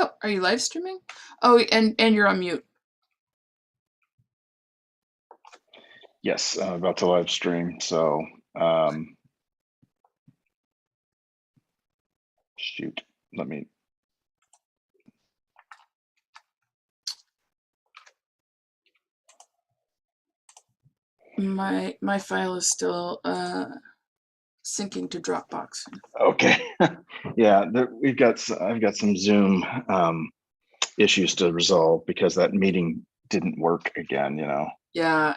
Oh, are you live streaming? Oh, and you're on mute. Yes, I'm about to live stream. So, shoot, let me. My file is still syncing to Dropbox. Okay, yeah, I've got some Zoom issues to resolve because that meeting didn't work again. Yeah.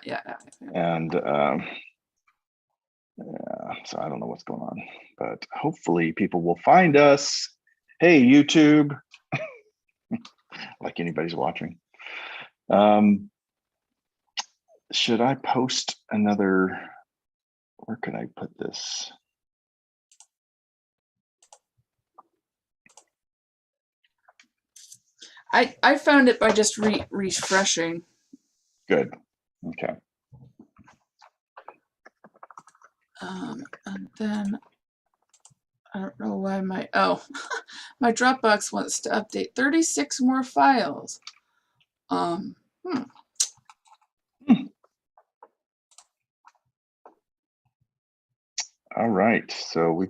And yeah, so I don't know what's going on, but hopefully people will find us. Hey, YouTube, like anybody's watching. Should I post another? Where can I put this? I found it by just refreshing. Good. Okay. And then I don't know why my my Dropbox wants to update 36 more files. All right. So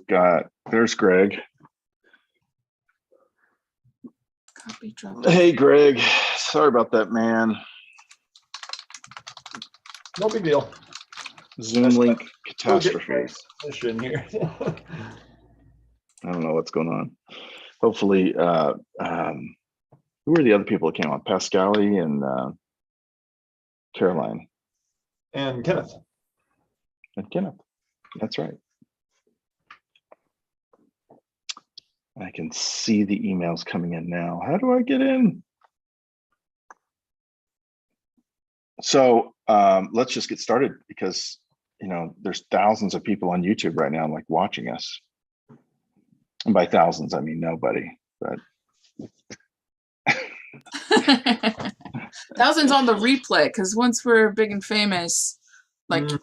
there's Greg. Copy Dropbox. Hey, Greg. Sorry about that, man. No big deal. Zoom link catastrophe. In here. I don't know what's going on. Hopefully, who are the other people that came on? Pascali and Caroline. And Kenneth. That's right. I can see the emails coming in now. How do I get in? So let's just get started because, there's thousands of people on YouTube right now, like watching us. And by thousands, I mean nobody, but. Thousands on the replay, because once we're big and famous, like a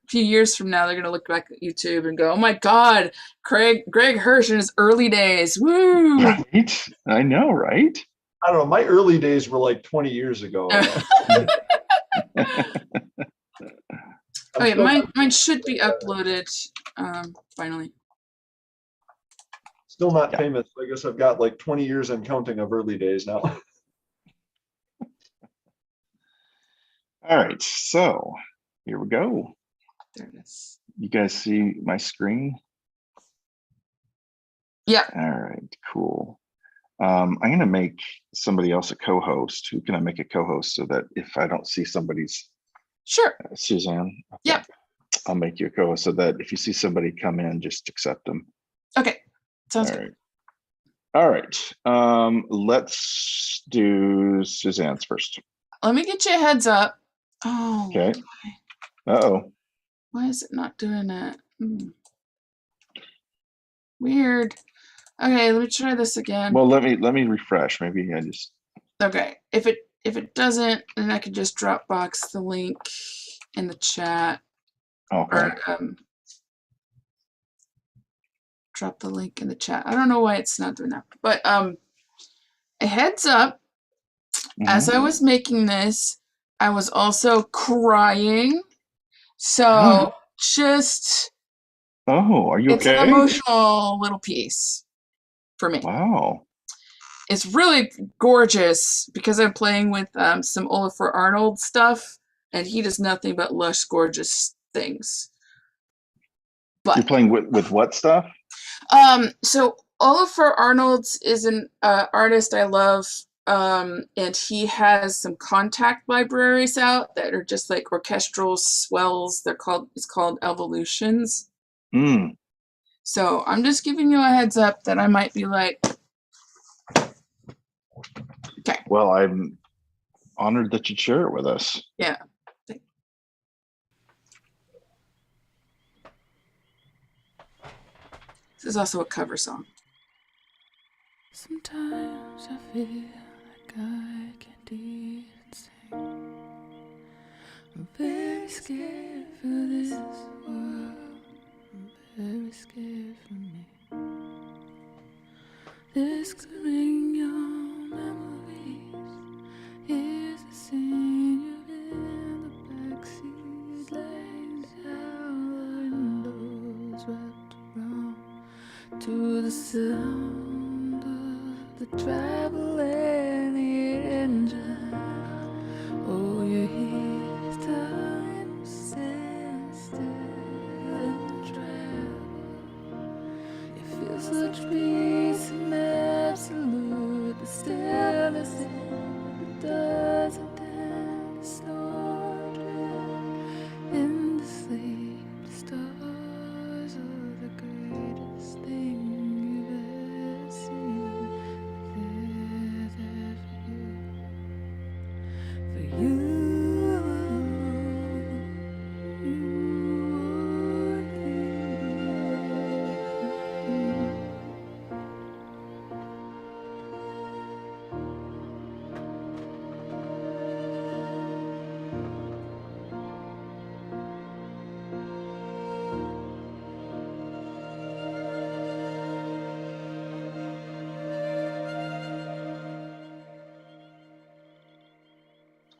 few years from now, they're going to look back at YouTube and go, oh my God, Greg Hirsch in his early days. Woo! Right? I know, right? I don't know. My early days were like 20 years ago. Okay, mine should be uploaded finally. Still not famous. I guess I've got like 20 years and counting of early days now. All right, so here we go. There it is. You guys see my screen? Yeah. All right, cool. I'm going to make somebody else a co-host. Who can I make a co-host so that if I don't see somebody's... Sure. Suzanne? Okay. Yep. I'll make you a co-host so that if you see somebody come in, just accept them. Okay. Sounds good. All right. Let's do Suzanne's first. Let me get you a heads up. Oh. Okay. Uh-oh. Why is it not doing it? Weird. Okay, let me try this again. Well, let me refresh. Maybe I just. Okay. If it doesn't, then I could just Dropbox the link in the chat. Okay. Or drop the link in the chat. I don't know why it's not doing that. But a heads up, as I was making this, I was also crying. So just are you okay? It's an emotional little piece for me. Wow. It's really gorgeous because I'm playing with some Olafur Arnold stuff, and he does nothing but lush, gorgeous things. But you're playing with what stuff? So Olafur Arnold is an artist I love, and he has some contact libraries out that are just like orchestral swells. It's called Evolutions. So I'm just giving you a heads up that I might be like, okay. Well, I'm honored that you'd share it with us. Yeah. This is also a cover song. Sometimes I feel like I can't even sing. I'm very scared for this world. I'm very scared for me. This coming on the sound of the traveling engine. Oh, you hear time stand still and travel. You feel such peace and absolute. The stillness in the doesn't end. The storm drift in the sleep. The stars are the greatest thing you've ever seen. They're there for you.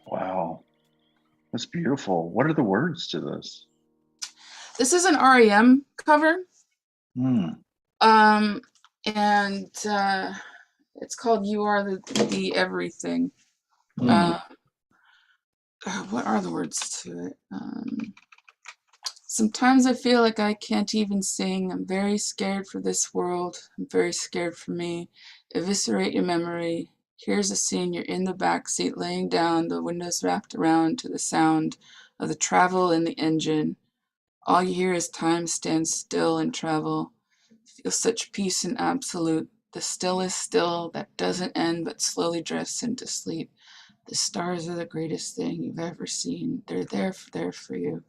Wow, that's beautiful. What are the words to this? This is an REM cover. Hmm. And it's called "You Are the Everything." Hmm. What are the words to it? Sometimes I feel like I can't even sing. I'm very scared for this world. I'm very scared for me. Eviscerate your memory. Here's a scene. You're in the back seat, laying down, the windows wrapped around to the sound of the travel in the engine. All you hear is time stand still and travel. Feel such peace and absolute. The stillest still that doesn't end but slowly drifts into sleep. The stars are the greatest thing you've ever seen. They're there for you.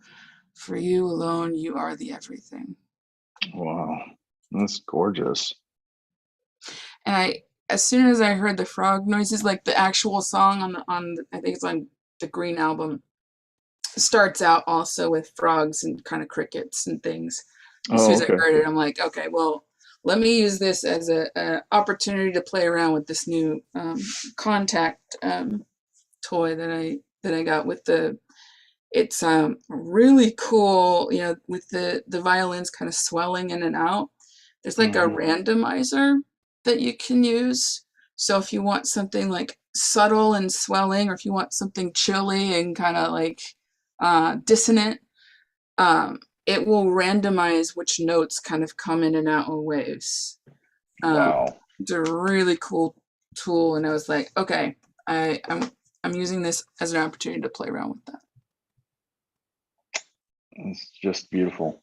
For you alone, you are the everything. Wow, that's gorgeous. And as soon as I heard the frog noises, like the actual song I think it's on the Green album, starts out also with frogs and kind of crickets and things. As soon Oh, as I okay. heard it, I'm like, okay, well, let me use this as a opportunity to play around with this new contact toy that I got with the. It's really cool, with the violins kind of swelling in and out. There's like a Hmm. randomizer that you can use. So if you want something like subtle and swelling, or if you want something chilly and kind of like dissonant, it will randomize which notes kind of come in and out in waves. Wow, It's a really cool tool, and I was like, okay, I'm using this as an opportunity to play around with that. it's just beautiful.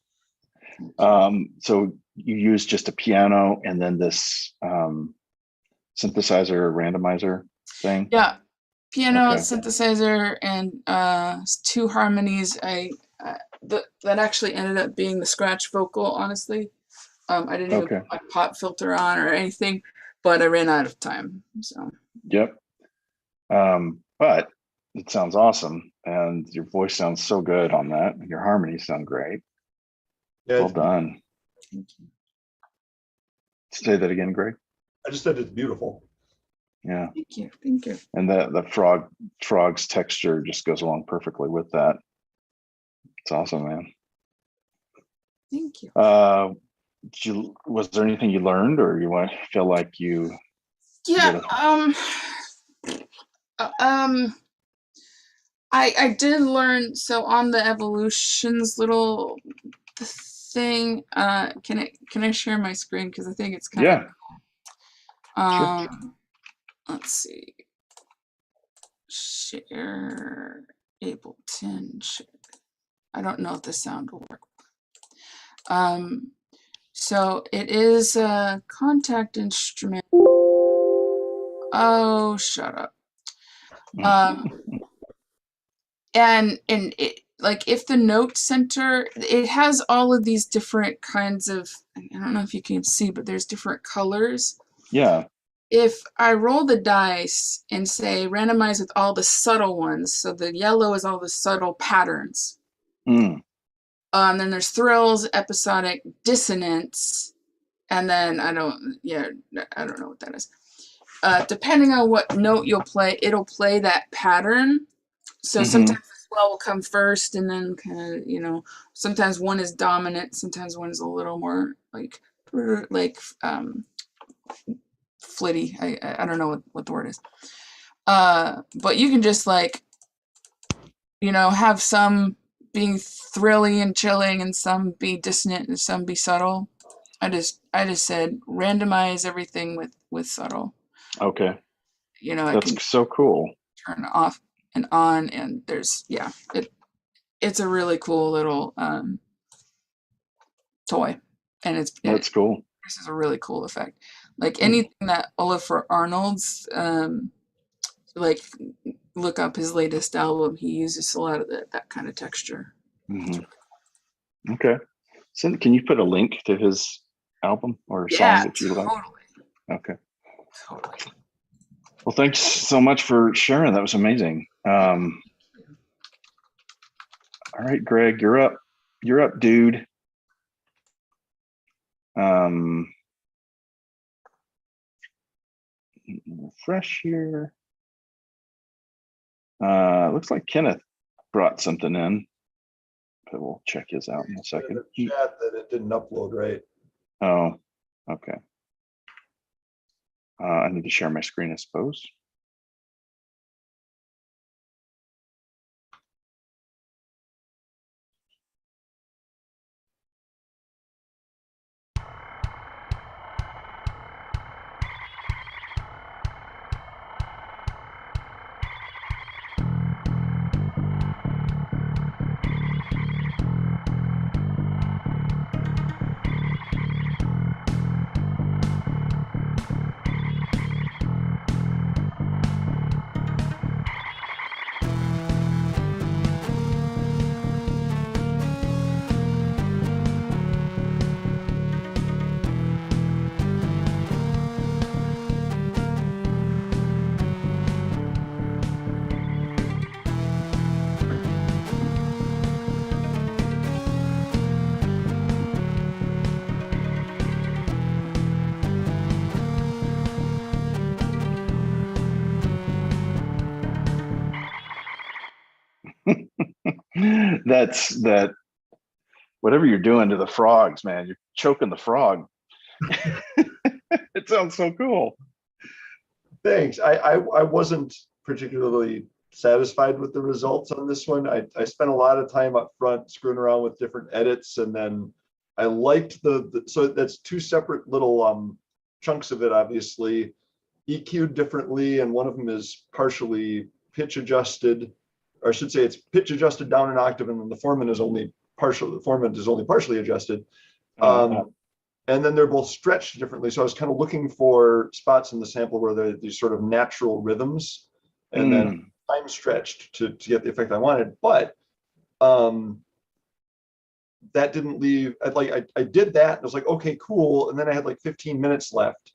So you use just a piano and then this synthesizer randomizer thing? Yeah, piano, Okay. synthesizer, and two harmonies. That actually ended up being the scratch vocal. Honestly, I didn't even Okay. put my pop filter on or anything, but I ran out of time. So Yep. But it sounds awesome, and your voice sounds so good on that. Your harmonies sound great. Yeah, Well done. thank you. Say that again, Greg. I just said it's beautiful. Yeah, Thank you. Thank you. and the frog's texture just goes along perfectly with that. It's awesome, man. Thank you. Was there anything you learned, or feel like you Yeah. did it? Uh, um. I did learn, so on the evolutions little thing. Can I share my screen, because I think it's kind of Yeah, sure. let's see. Share Ableton. Share. I don't know if the sound will work. So it is a contact instrument. Oh, shut up. And it, like, if the note center, it has all of these different kinds of, I don't know if you can see, but there's different colors. Yeah. If I roll the dice and say randomize with all the subtle ones, so the yellow is all the subtle patterns. Mm. Then there's thrills, episodic, dissonance, and then I don't know what that is. Depending on what note you'll play, it'll play that pattern. So Hmm. sometimes the swell will come first, and then kind of, sometimes one is dominant, sometimes one is a little more like like flitty. I don't know what the word is. But you can just like, have some being thrilling and chilling and some be dissonant and some be subtle. I just said randomize everything with subtle. Okay. I can That's so cool. turn off and on, and there's it's a really cool little toy, and That's cool. this is a really cool effect. Like Hmm. anything that Oliver Arnold's like look up his latest album, he uses a lot of that kind of texture. Mhm. Okay. So can you put a link to his album or Yeah, song if you like? totally. Okay. Well, thanks so much for sharing. That was amazing. All right, Greg, you're up. You're up, dude. Refresh here. Looks like Kenneth brought something in, but we'll check his out in a second. In the chat that it didn't upload right. Oh, okay. I need to share my screen, I suppose. That's that. Whatever you're doing to the frogs, man, you're choking the frog. It sounds so cool. Thanks. I wasn't particularly satisfied with the results on this one. I spent a lot of time up front screwing around with different edits, and then I liked so that's two separate little chunks of it, obviously EQ'd differently, and one of them is partially pitch adjusted, or I should say it's pitch adjusted down an octave, and then the formant is only partially adjusted. And then they're both stretched differently. So I was kind of looking for spots in the sample where there are these sort of natural rhythms, and then time stretched to get the effect I wanted. But that didn't leave. I did that. And I was like, okay, cool. And then I had like 15 minutes left.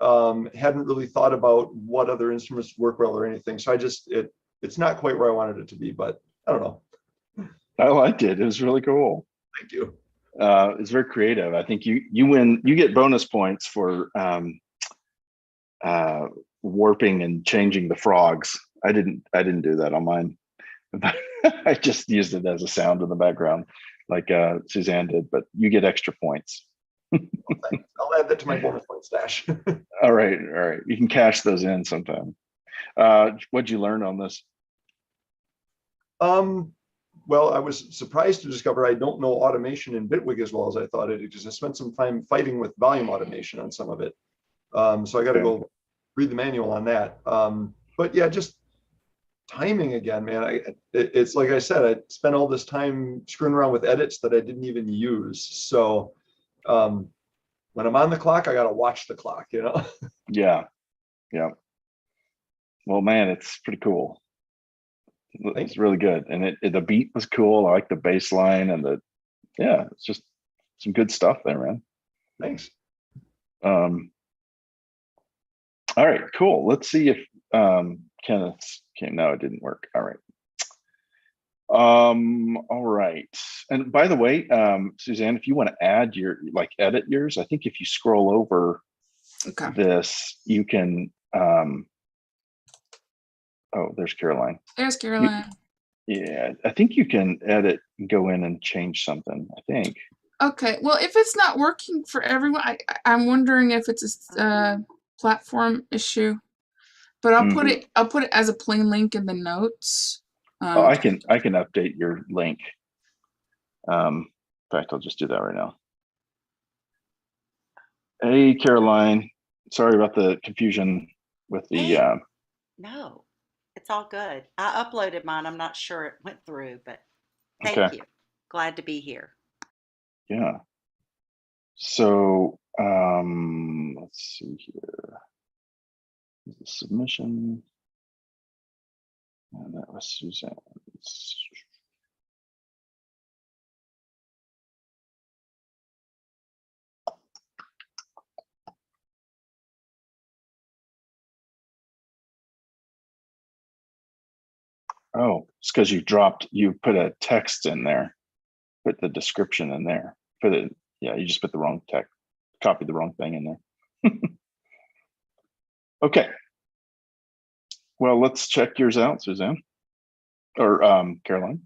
Hadn't really thought about what other instruments work well or anything. So it's not quite where I wanted it to be, but I don't know. I liked it. It was really cool. Thank you. It's very creative. I think you win. You get bonus points for warping and changing the frogs. I didn't do that on mine. I just used it as a sound in the background, like Suzanne did. But you get extra points. I'll add that to my bonus point stash. All right. You can cash those in sometime. What'd you learn on this? Well, I was surprised to discover I don't know automation in Bitwig as well as I thought it, because I spent some time fighting with volume automation on some of it. So I got to go read the manual on that. But yeah, just timing again, man. It's like I said, I spent all this time screwing around with edits that I didn't even use. So when I'm on the clock, I got to watch the clock, Yeah. Well, man, it's pretty cool. It's really good, and the beat was cool. I like the bass line and it's just some good stuff there, man. Thanks. All right, cool. Let's see if Kenneth's came. No, it didn't work. All right. All right. And by the way, Suzanne, if you want to add edit yours, I think if you scroll over this, you can oh, there's Caroline. There's Caroline. Yeah, I think you can edit and go in and change something, I think. Okay, well, if it's not working for everyone, I'm wondering if it's a platform issue. But Mhm. I'll put it as a plain link in the notes. Oh, Um, I can update your link. In fact, I'll just do that right now. Hey, Caroline. Sorry about the confusion with the. Hey, no, it's all good. I uploaded mine. I'm not sure it went through, but Okay. thank you. Glad to be here. Yeah. So let's see here. The submission. And that was Suzanne's. Oh, it's because you put a text in there, put the description in there. Put it, yeah, you just put the wrong text, copied the wrong thing in there. Okay. Well, let's check yours out, Suzanne or Caroline.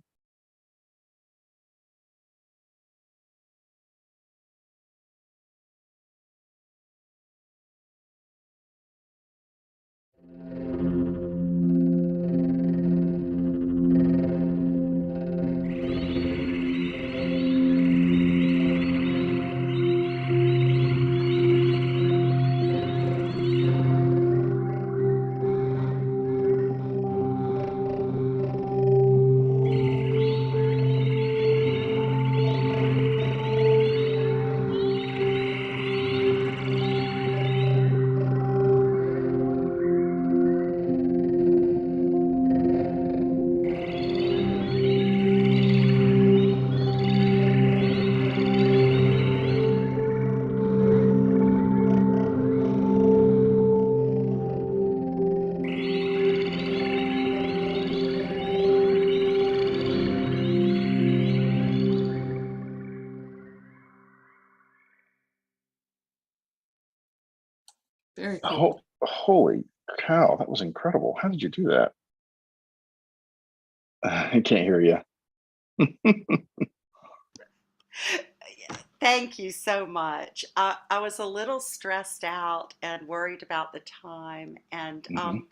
Very cool. Holy cow, that was incredible. How did you do that? I can't hear you. Thank you so much. I was a little stressed out and worried about the time, and Mhm.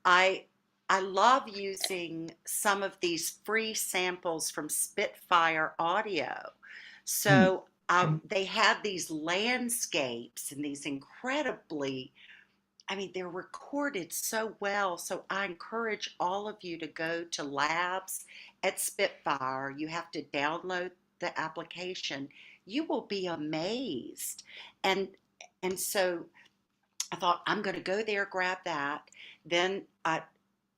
I I love using some of these free samples from Spitfire Audio. Hmm. So they had these landscapes and these incredibly, I mean, they're recorded so well. So I encourage all of you to go to Labs at Spitfire. You have to download the application. You will be amazed. And so I thought I'm going to go there, grab that. Then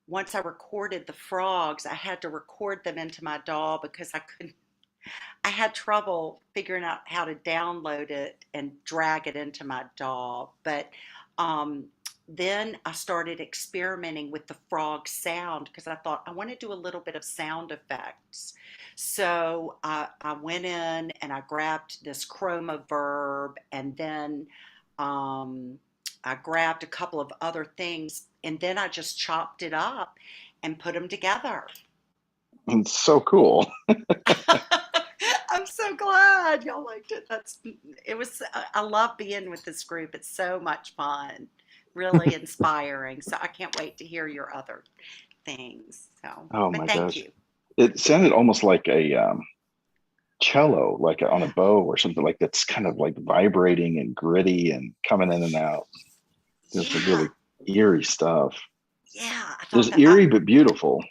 once I recorded the frogs, I had to record them into my DAW because I had trouble figuring out how to download it and drag it into my DAW. But um, then I started experimenting with the frog sound because I thought I want to do a little bit of sound effects. So I went in and I grabbed this chroma verb, and then um, I grabbed a couple of other things, and then I just chopped it up and put them together. It's so cool. I'm so glad y'all liked it. It was, I love being with this group. It's so much fun, really inspiring. So I can't wait to hear your other things. So, Oh but my thank gosh. you. It sounded almost like a cello, like on a bow or something like that's kind of like vibrating and gritty and coming in and out. There's some Yeah. really eerie stuff. Yeah. I thought There's that. eerie but beautiful.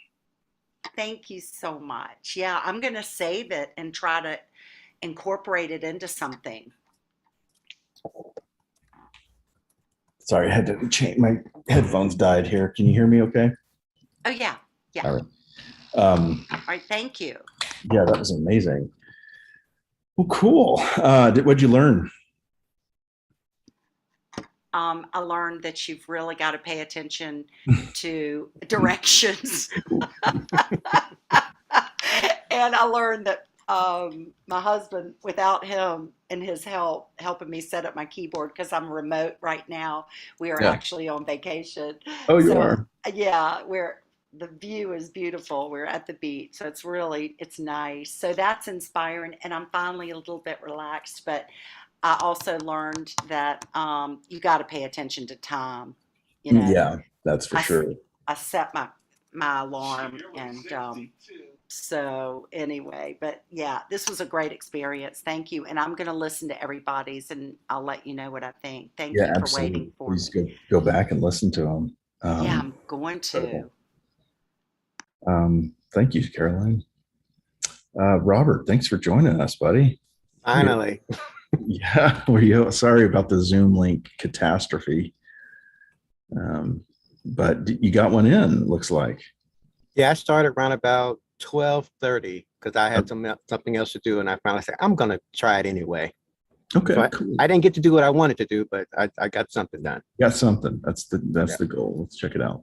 Thank you so much. Yeah. I'm going to save it and try to incorporate it into something. Sorry, I had to change. My headphones died here. Can you hear me okay? Oh, yeah. Yeah. All right. All right. Thank you. Yeah, that was amazing. Well, cool. What'd you learn? I learned that you've really got to pay attention to directions. And I learned that my husband, without him and his help, helping me set up my keyboard because I'm remote right now, we are Yeah. actually on vacation. Oh, you So are. yeah, the view is beautiful. We're at the beach, so it's nice. So that's inspiring, and I'm finally a little bit relaxed. But I also learned that you got to pay attention to time. You know, Yeah, that's for I sure. I set my alarm, and so anyway, but yeah, this was a great experience. Thank you, and I'm going to listen to everybody's, and I'll let you know what I think. Thank Yeah, you for waiting absolutely. for Please me. go back and listen to them. Yeah, I'm going Incredible. to. Thank you, Caroline. Robert, thanks for joining us, buddy. Finally. Yeah, sorry about the Zoom link catastrophe. But you got one in, looks like. Yeah, I started around about 12:30 because I had something else to do, and I finally said, I'm gonna try it anyway. Okay, So cool. I didn't get to do what I wanted to do, but I got something done. Got something. That's Yeah. the goal. Let's check it out.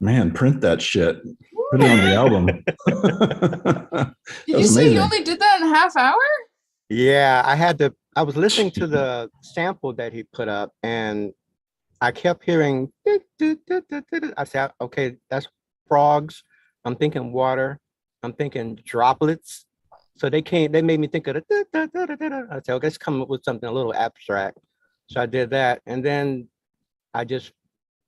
Man, print that shit. Put it on the album. That Did you was say you amazing. only did that in a half hour? Yeah, I was listening to the sample that he put up, and I kept hearing I said, okay, that's frogs. I'm thinking water. I'm thinking droplets. So they made me think of the I said, okay, let's come up with something a little abstract. So I did that. And then I just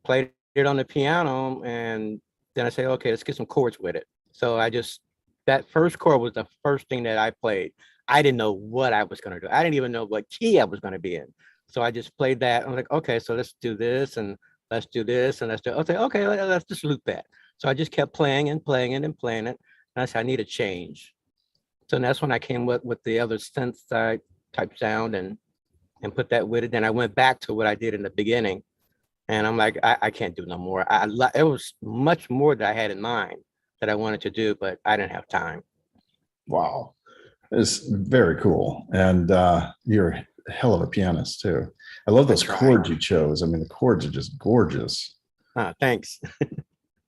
played it on the piano, and then I say, okay, let's get some chords with it. So that first chord was the first thing that I played. I didn't know what I was going to do. I didn't even know what key I was going to be in. So I just played that. I'm like, okay, so let's do this, and let's do this, and let's do, okay, let's just loop that. So I just kept playing and playing it and playing it. And I said, I need a change. So that's when I came with the other synth type sound and put that with it. Then I went back to what I did in the beginning. And I'm like, I can't do no more. It was much more that I had in mind that I wanted to do, but I didn't have time. Wow. It's very cool. And you're a hell of a pianist too. I love those chords you chose. I mean, the chords are just gorgeous. Thanks.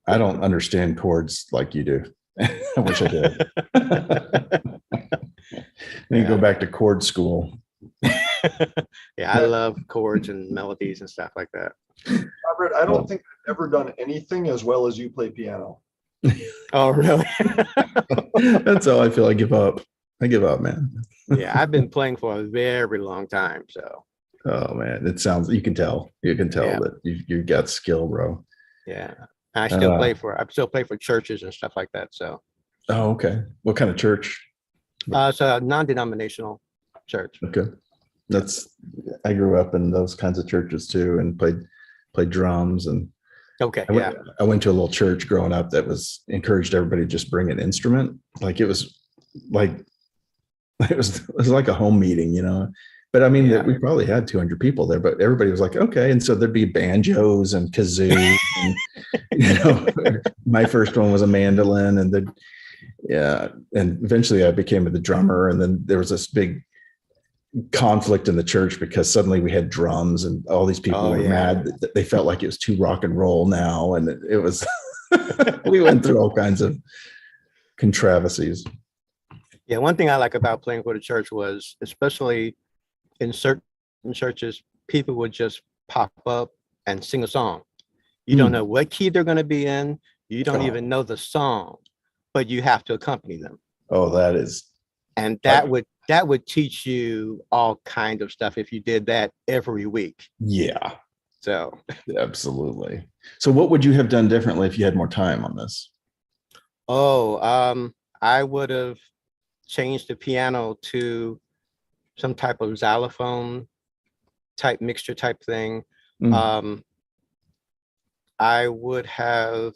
I don't understand chords like you do. I wish I did. Then go back to chord school. Yeah, I love chords and melodies and stuff like that. Robert, I don't think I've ever done anything as well as you play piano. Oh, really? That's how I feel. I give up. I give up, man. Yeah, I've been playing for a very long time. So. Oh man, it sounds. You can tell. You can tell that you got skill, bro. Yeah, I still play for churches and stuff like that. So. Oh, okay. What kind of church? It's a non-denominational church. Okay. I grew up in those kinds of churches too, and played drums, and Okay. I Yeah. went to a little church growing up that was encouraged everybody to just bring an instrument. Like like it was like a home meeting, you know. But I mean, Yeah. we probably had 200 people there, but everybody was like, okay. And so there'd be banjos and kazoo, and you know, my first one was a mandolin, and yeah, and eventually I became the drummer, and then there was this big conflict in the church because suddenly we had drums, and all these people were mad that they felt like it was too rock and roll now, and it was we went through all kinds of controversies. Yeah. One thing I like about playing for the church was, especially in certain churches, people would just pop up and sing a song. You don't know what key they're going to be in. You don't even know the song, but you have to accompany them. Oh, that is. And that would teach you all kinds of stuff if you did that every week. Yeah. So absolutely. So what would you have done differently if you had more time on this? I would have changed the piano to some type of xylophone type mixture type thing. I would have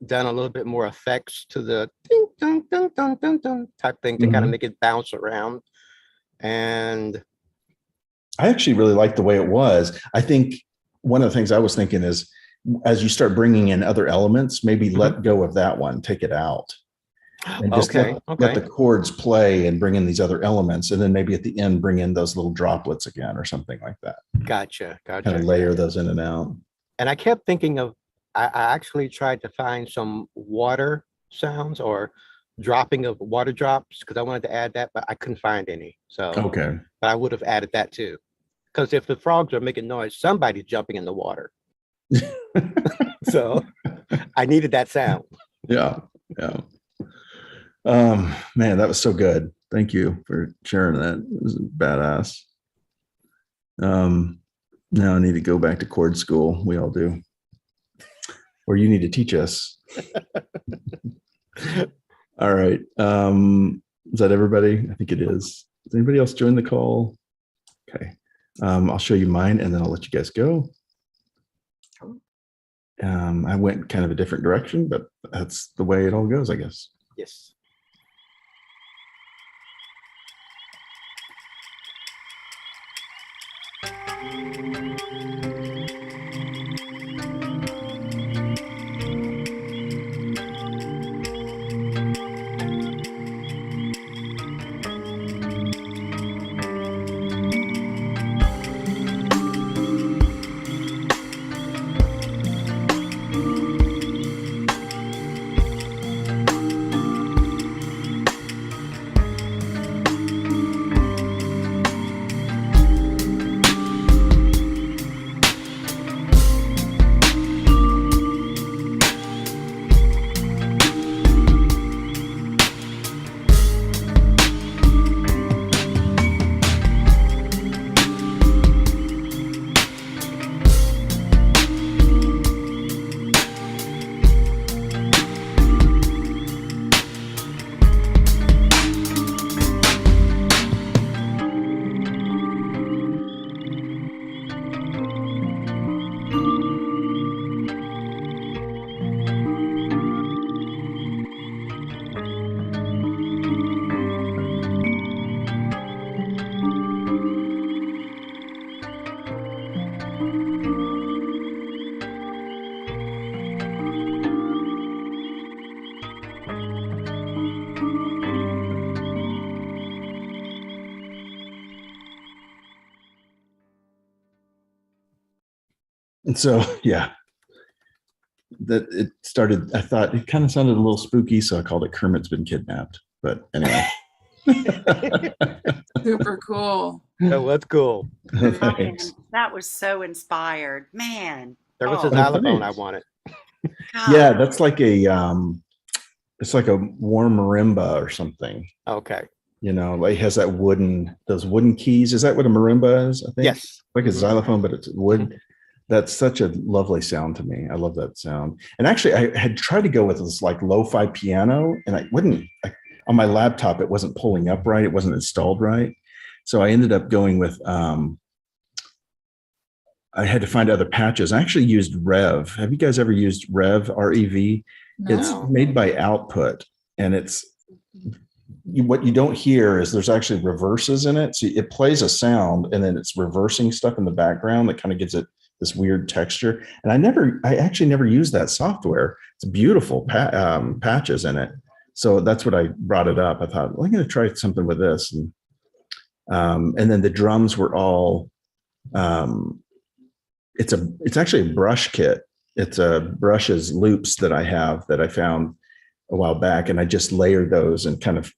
done a little bit more effects to the ding, dun, dun, dun, dun, dun, type thing to kind of make it bounce around. And I actually really like the way it was. I think one of the things I was thinking is, as you start bringing in other elements, maybe let go of that one, take it out, and just let the chords play and bring in these other elements. And then maybe at the end, bring in those little droplets again or something like that. Gotcha. Kind of layer those in and out. And I kept thinking of, I actually tried to find some water sounds or dropping of water drops because I wanted to add that, but I couldn't find any. So, but I would have added that too. Because if the frogs are making noise, somebody's jumping in the water. So I needed that sound. Yeah. Yeah. Man, that was so good. Thank you for sharing that. It was badass. Now I need to go back to chord school. We all do. Or you need to teach us. All right. Is that everybody? I think it is. Does anybody else join the call? Okay. I'll show you mine and then I'll let you guys go. I went kind of a different direction, but that's the way it all goes, I guess. Yes. And so, yeah, that it started, I thought it kind of sounded a little spooky, so I called it Kermit's Been Kidnapped. But anyway. Super cool. That was cool. Thanks. That was so inspired, man. There was a xylophone I wanted. God. Yeah, that's like it's like a warm marimba or something. Okay. You know, like it has that those wooden keys. Is that what a marimba is? I think. Yes. Like a xylophone, but it's wood. That's such a lovely sound to me. I love that sound. And actually, I had tried to go with this like lo-fi piano, and I wouldn't. On my laptop, it wasn't pulling up right. It wasn't installed right. So I ended up going with I had to find other patches. I actually used Rev. Have you guys ever used Rev, REV? It's No. made by Output, and it's what you don't hear is there's actually reverses in it. So it plays a sound and then it's reversing stuff in the background that kind of gives it this weird texture. And I actually never used that software. It's beautiful patches in it. So that's what I brought it up. I thought, well, I'm going to try something with this. And then the drums were all, it's actually a brush kit. It's a brushes loops that I have that I found a while back. And I just layered those and kind of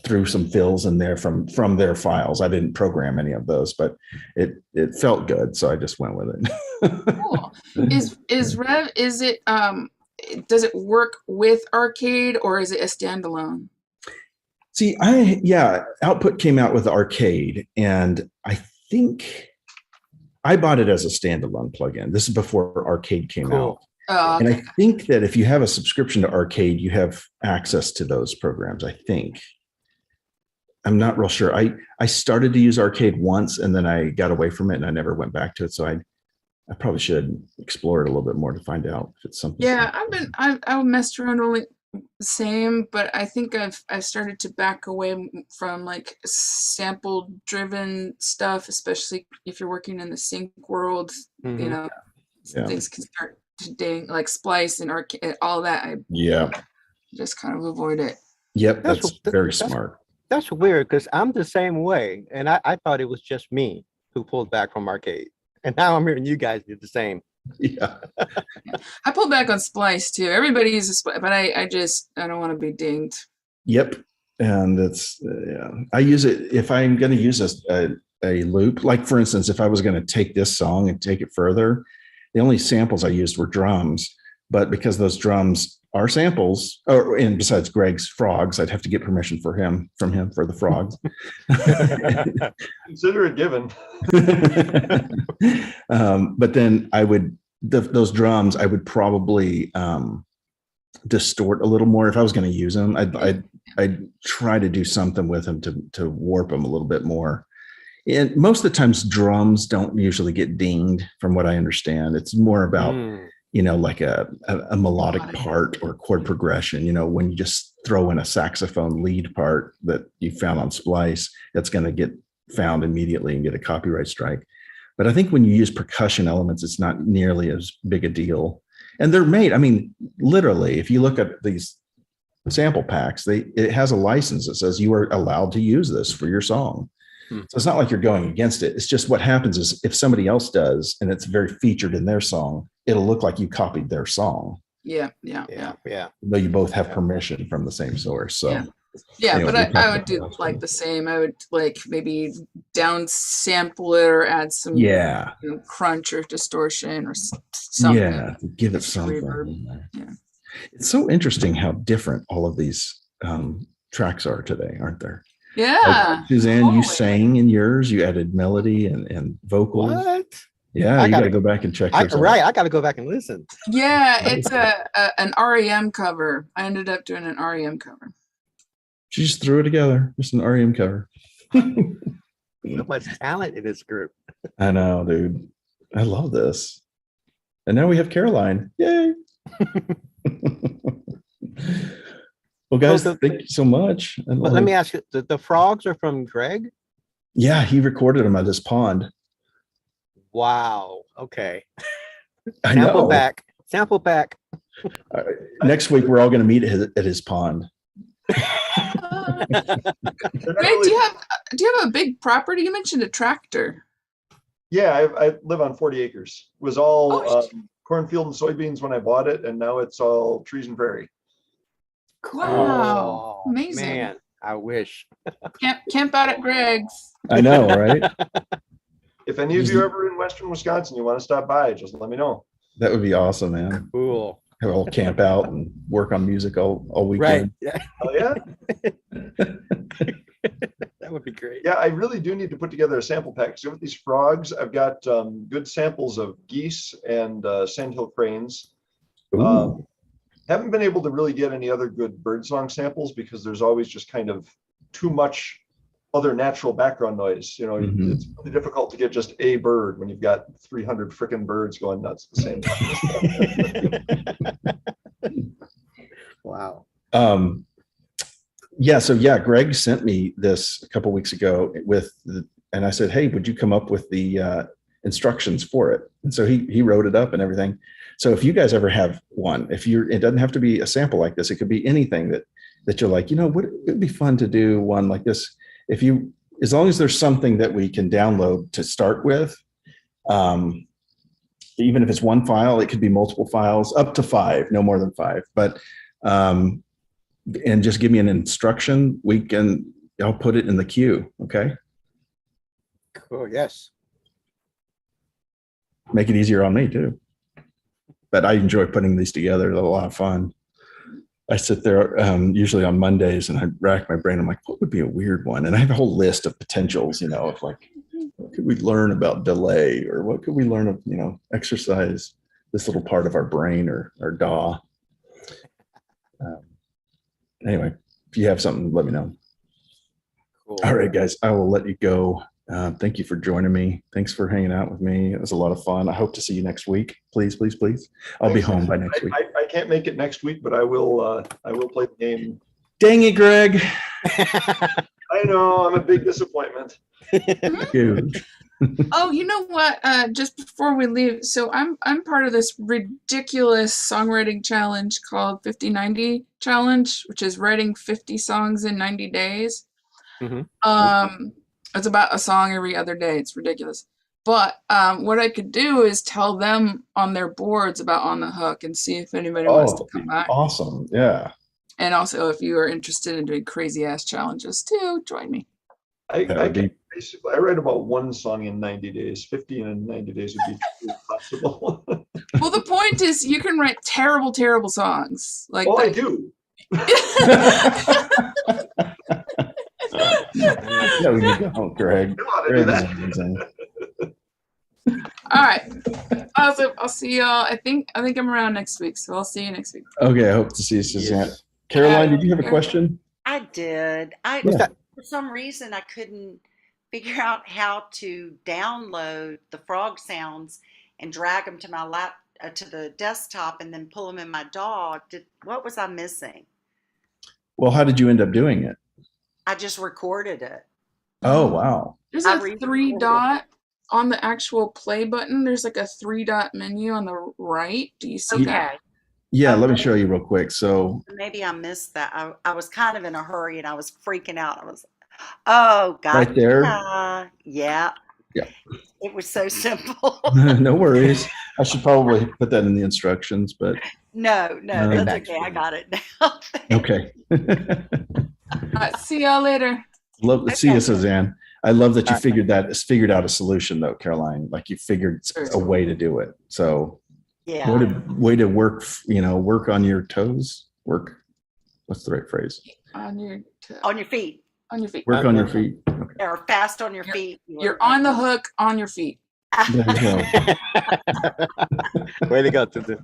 threw some fills in there from their files. I didn't program any of those, but it felt good. So I just went with it. Cool. Is Rev, does it work with Arcade or is it a standalone? See, Output came out with Arcade, and I think I bought it as a standalone plugin. This is before Arcade came out. Oh, And okay. I think that if you have a subscription to Arcade, you have access to those programs, I think. I'm not real sure. I started to use Arcade once and then I got away from it and I never went back to it. So I probably should explore it a little bit more to find out if it's something. Yeah, I've messed around only same, but I think I've started to back away from like sample driven stuff, especially if you're working in the sync world. You know, things can start to ding, like Splice and Arcade, all that. I just kind of avoid it. Yep, that's very smart. That's weird because I'm the same way, and I thought it was just me who pulled back from Arcade, and now I'm hearing you guys do the same. Yeah, I pulled back on Splice too. Everybody uses Splice, but I don't want to be dinged. Yep, and it's I use it if I'm going to use a loop. Like for instance, if I was going to take this song and take it further, the only samples I used were drums. But because those drums are samples, and besides Greg's frogs, I'd have to get permission from him for the frogs. Consider it given. But then those drums, I would probably distort a little more if I was going to use them. I'd try to do something with them to warp them a little bit more. And most of the times, drums don't usually get dinged, from what I understand. It's more about like a melodic part or chord progression. When you just throw in a saxophone lead part that you found on Splice, that's going to get found immediately and get a copyright strike. But I think when you use percussion elements, it's not nearly as big a deal. And they're made, literally, if you look at these sample packs, it has a license that says you are allowed to use this for your song. So it's not like you're going against it. It's just what happens is if somebody else does and it's very featured in their song, it'll look like you copied their song. Yeah. Though you both have permission from the same source. So anyway, but I would do like the same. I would like maybe down sample it or add some crunch or distortion or something. Yeah, give it something. Reverb. Yeah. It's so interesting how different all of these tracks are today, aren't there? Yeah. Like, Suzanne, you sang in yours, you added melody and vocals. What? Yeah, you got to go back and check yours out. Right, I got to go back and listen. Yeah, it's an REM cover. I ended up doing an REM cover. She just threw it together. Just an REM cover. So much talent in this group. I know, dude. I love this. And now we have Caroline. Yay. Well, guys, thank you so much. But let me ask you, the frogs are from Greg? Yeah, he recorded them at his pond. Wow. Okay. I Sample know. back. Sample back. Next week, we're all going to meet at his pond. Greg, do you have a big property? You mentioned a tractor. Yeah, I live on 40 acres. It was all cornfield and soybeans when I bought it, and now it's all trees and prairie. Wow, amazing. Man, I wish. Camp out at Greg's. I know, right? If any of you are ever in Western Wisconsin, you want to stop by, just let me know. That would be awesome, man. Cool. We'll camp out and work on music all weekend. Right. Oh, yeah? That would be great. Yeah, I really do need to put together a sample pack. So with these frogs, I've got good samples of geese and sandhill cranes. Haven't been able to really get any other good birdsong samples because there's always just kind of too much other natural background noise. You know, Mhm. it's really difficult to get just a bird when you've got 300 freaking birds going nuts at the same time. Wow. Yeah, so yeah, Greg sent me this a couple weeks ago and I said, hey, would you come up with the instructions for it? And so he wrote it up and everything. So if you guys ever have one, it doesn't have to be a sample like this. It could be anything that you're like, it'd be fun to do one like this. As long as there's something that we can download to start with, even if it's one file, it could be multiple files, up to 5, no more than 5. But and just give me an instruction. I'll put it in the queue. Okay. Cool. Yes. Make it easier on me too. But I enjoy putting these together. They're a lot of fun. I sit there usually on Mondays and I rack my brain. I'm like, what would be a weird one? And I have a whole list of potentials, of like, what could we learn about delay, or what could we learn of, exercise this little part of our brain or DAW. Anyway, if you have something, let me know. Cool. All right, guys, I will let you go. Thank you for joining me. Thanks for hanging out with me. It was a lot of fun. I hope to see you next week. Please, please, please. I'll be home by next week. I can't make it next week, but I will play the game. Dang it, Greg. I know, I'm a big disappointment. Huge. Oh, you know what? Just before we leave, so I'm part of this ridiculous songwriting challenge called 50/90 challenge, which is writing 50 songs in 90 days. Mhm. It's about a song every other day. It's ridiculous. But what I could do is tell them on their boards about On the Hook and see if anybody wants to come back. Awesome. Yeah. And also, if you are interested in doing crazy ass challenges too, join me. I write about one song in 90 days. 50 in 90 days would be impossible. Well, the point is, you can write terrible, terrible songs. Like I do. There you go, Greg. All right. Awesome. I'll see y'all. I think I'm around next week, so I'll see you next week. Okay, I hope to see you, Suzanne. Yes. Caroline, did you have a question? I did. For some reason I couldn't figure out how to download the frog sounds and drag them to my to the desktop and then pull them in my DAW. What was I missing? Well, how did you end up doing it? I just recorded it. Oh, wow. There's a 3-dot on the actual play button. There's like a 3-dot menu on the right. Do you see that? Yeah, let me show you real quick. So maybe I missed that. I was kind of in a hurry and I was freaking out. I was, oh, God. Right there. Yeah. Yeah. It was so simple. No worries. I should probably put that in the instructions, but. No, that's okay. I got it now. Okay. All right, see y'all later. Love to see you, Suzanne. I love that you figured out a solution though, Caroline. Like you figured a way to do it. So yeah. Way to work, work on your toes. What's the right phrase? On your feet. On your feet. Work on your feet. Okay. Or fast on your feet. You're on the hook on your feet. There you go. Way to go, Tutu.